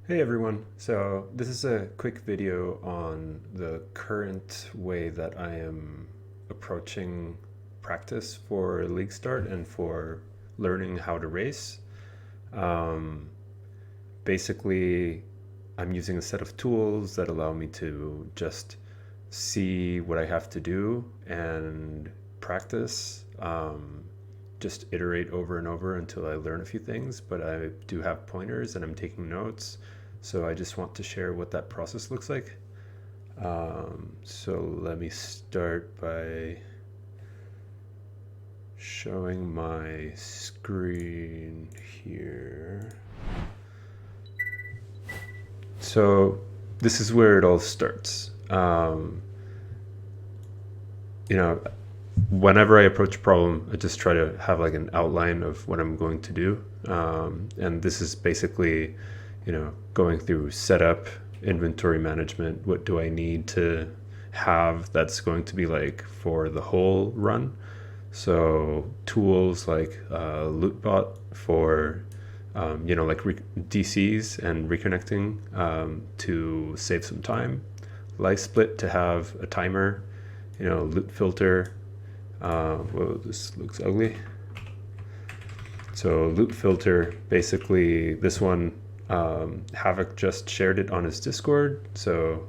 Hey everyone, so this is a quick video on the current way that I am approaching practice for league start and for learning how to race. Um, Basically, I'm using a set of tools that allow me to just see what I have to do and practice. Just iterate over and over until I learn a few things, but I do have pointers and I'm taking notes. So I just want to share what that process looks like. So let me start by showing my screen here. So this is where it all starts. You know, Whenever I approach a problem, I just try to have like an outline of what I'm going to do. And this is basically, going through setup, inventory management. What do I need to have that's going to be like for the whole run? So tools like Lootbot for, DCs and reconnecting to save some time. Life split to have a timer. Loot filter. Whoa, this looks ugly. So loot filter, basically this one, Havoc just shared it on his Discord. So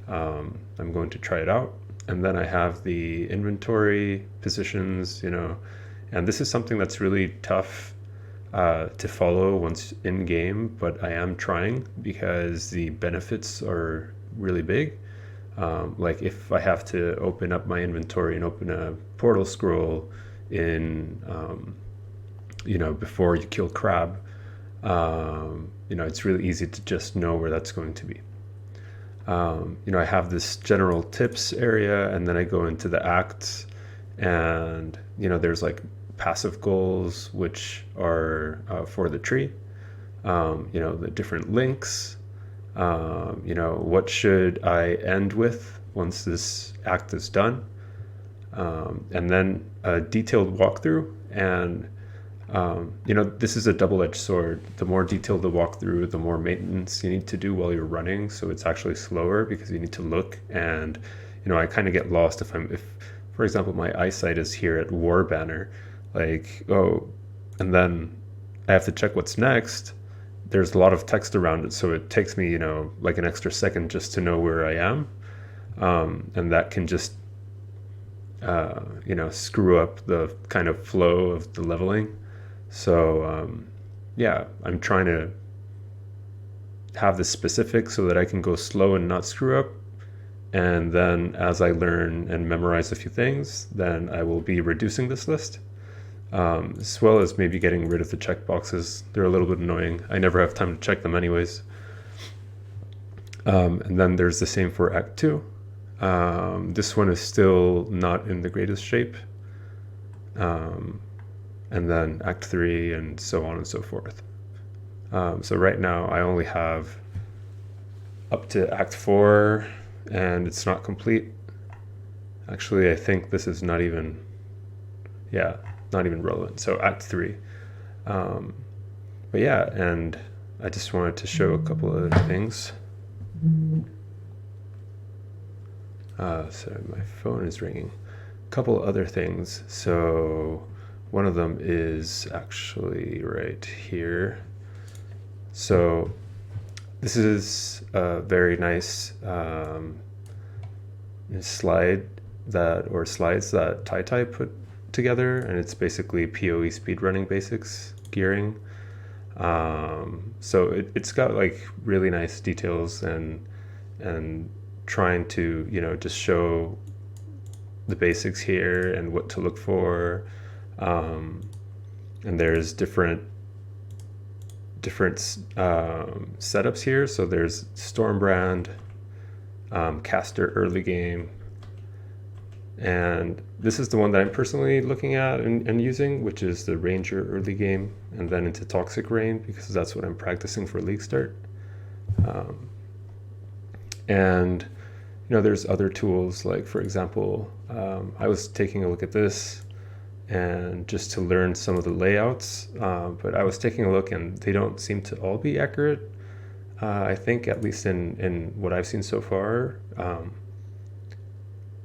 I'm going to try it out. And then I have the inventory positions, and this is something that's really tough to follow once in game, but I am trying because the benefits are really big. Like if I have to open up my inventory and open a portal scroll in, before you kill crab, it's really easy to just know where that's going to be. I have this general tips area, and then I go into the acts, and there's like passive goals, which are for the tree. The different links. What should I end with once this act is done? And then a detailed walkthrough. And this is a double-edged sword. The more detailed the walkthrough, the more maintenance you need to do while you're running. So it's actually slower because you need to look. And I kind of get lost if for example, my eyesight is here at War Banner, like, oh, and then I have to check what's next. There's a lot of text around it, so it takes me, like an extra second just to know where I am, and that can just, screw up the kind of flow of the leveling. So yeah, I'm trying to have this specific so that I can go slow and not screw up. And then as I learn and memorize a few things, then I will be reducing this list, as well as maybe getting rid of the checkboxes. They're a little bit annoying. I never have time to check them anyways. And then there's the same for Act 2. This one is still not in the greatest shape. And then Act 3 and so on and so forth. So right now I only have up to Act 4, and it's not complete. Actually, I think this is not even relevant. So Act 3. But yeah, and I just wanted to show a couple other things. So my phone is ringing. A couple other things. So one of them is actually right here. So this is a very nice slides that Tyty put together, and it's basically PoE speedrunning basics gearing. So it's got like really nice details and trying to just show the basics here and what to look for. And there's different setups here. So there's Stormbrand, Caster early game, and this is the one that I'm personally looking at and using, which is the Ranger early game, and then into Toxic Rain, because that's what I'm practicing for League Start. And there's other tools, like for example, I was taking a look at this and just to learn some of the layouts, but I was taking a look and they don't seem to all be accurate. I think at least in what I've seen so far,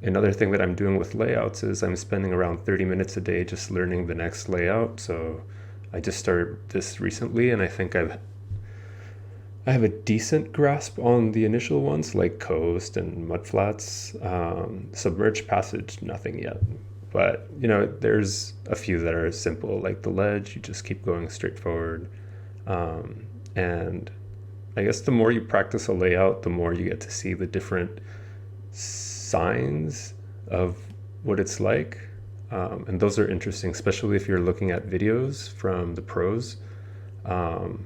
another thing that I'm doing with layouts is I'm spending around 30 minutes a day just learning the next layout. So I just started this recently, and I think I have a decent grasp on the initial ones like coast and mudflats. Submerged passage, nothing yet. But there's a few that are simple, like the ledge. You just keep going straight forward, and I guess the more you practice a layout, the more you get to see the different signs of what it's like. And those are interesting, especially if you're looking at videos from the pros. Um,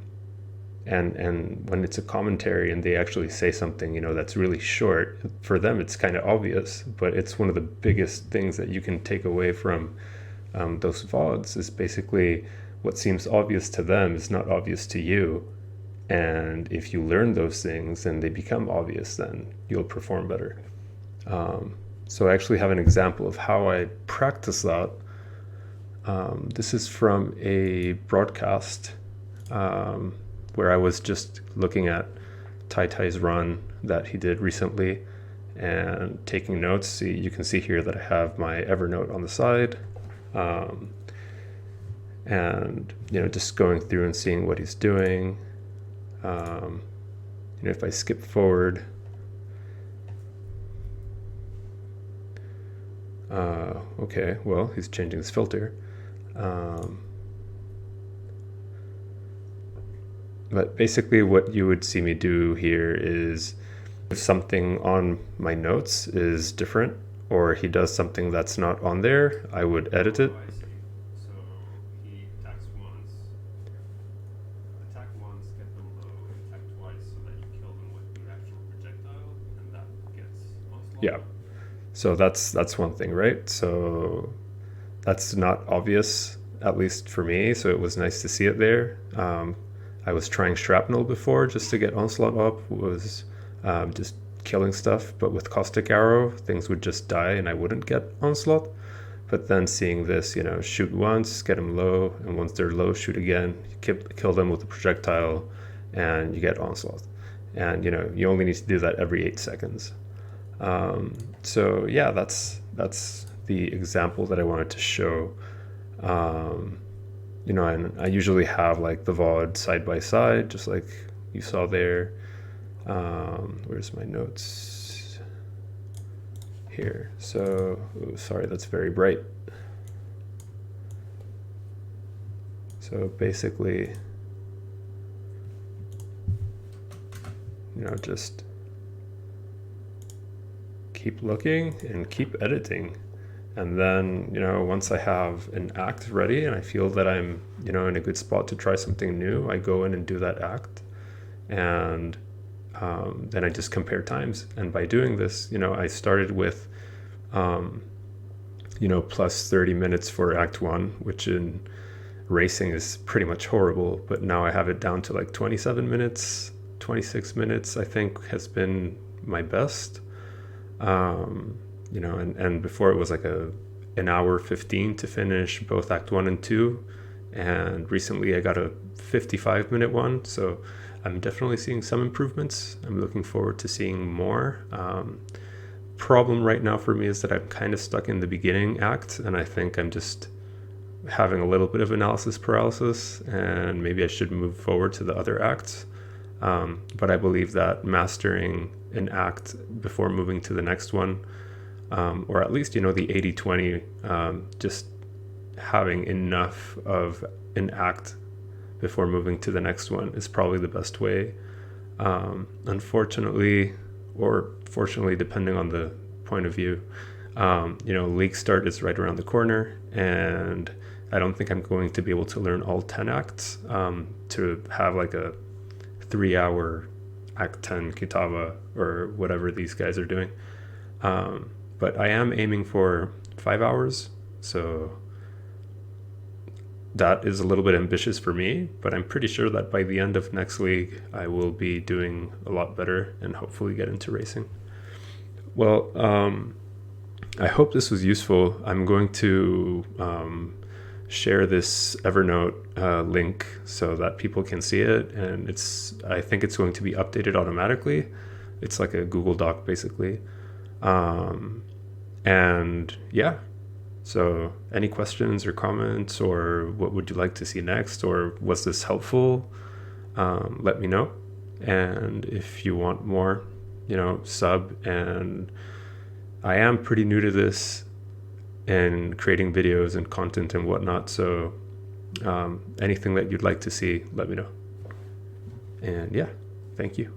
and when it's a commentary and they actually say something, that's really short, for them it's kind of obvious, but it's one of the biggest things that you can take away from those VODs is basically what seems obvious to them is not obvious to you. And if you learn those things and they become obvious, then you'll perform better. So I actually have an example of how I practice that. This is from a broadcast where I was just looking at Tyty's run that he did recently and taking notes. You can see here that I have my Evernote on the side, and just going through and seeing what he's doing. If I skip forward, okay, well, he's changing his filter. But basically what you would see me do here is if something on my notes is different or he does something that's not on there, I would edit it. Oh, I see. So he attacks once, attack once, get them low, attack twice so that you kill them with the actual projectile, and that gets onslaught. Yeah. So that's one thing, right? So that's not obvious, at least for me. So it was nice to see it there. I was trying shrapnel before just to get onslaught up, was just killing stuff, but with caustic arrow things would just die and I wouldn't get onslaught. But then seeing this, shoot once, get them low, and once they're low, shoot again, kill them with a projectile, and you get onslaught. And you only need to do that every 8 seconds. So yeah, that's the example that I wanted to show. And I usually have like the VOD side by side, just like you saw there. Where's my notes? Here. So, sorry, that's very bright. So basically, just keep looking and keep editing. And then, once I have an act ready and I feel that I'm, in a good spot to try something new, I go in and do that act. And then I just compare times. And by doing this, I started with, plus 30 minutes for Act 1, which in racing is pretty much horrible. But now I have it down to like 27 minutes, 26 minutes, I think has been my best. And before it was like an hour 15 to finish both Act 1 and 2. And recently I got a 55-minute one. So I'm definitely seeing some improvements. I'm looking forward to seeing more. Problem right now for me is that I'm kind of stuck in the beginning act, and I think I'm just having a little bit of analysis paralysis, and maybe I should move forward to the other acts. But I believe that mastering an act before moving to the next one, or at least, the 80-20, just having enough of an act before moving to the next one is probably the best way. Unfortunately, or fortunately, depending on the point of view, league start is right around the corner, and I don't think I'm going to be able to learn all 10 acts to have like a 3-hour Act 10 Kitava or whatever these guys are doing. But I am aiming for 5 hours, so that is a little bit ambitious for me, but I'm pretty sure that by the end of next league, I will be doing a lot better and hopefully get into racing. Well, I hope this was useful. I'm going to share this Evernote link so that people can see it. And I think it's going to be updated automatically. It's like a Google Doc basically. And yeah, so any questions or comments, or what would you like to see next, or was this helpful? Let me know. And if you want more, sub. And I am pretty new to this and creating videos and content and whatnot. So anything that you'd like to see, let me know. And yeah, thank you.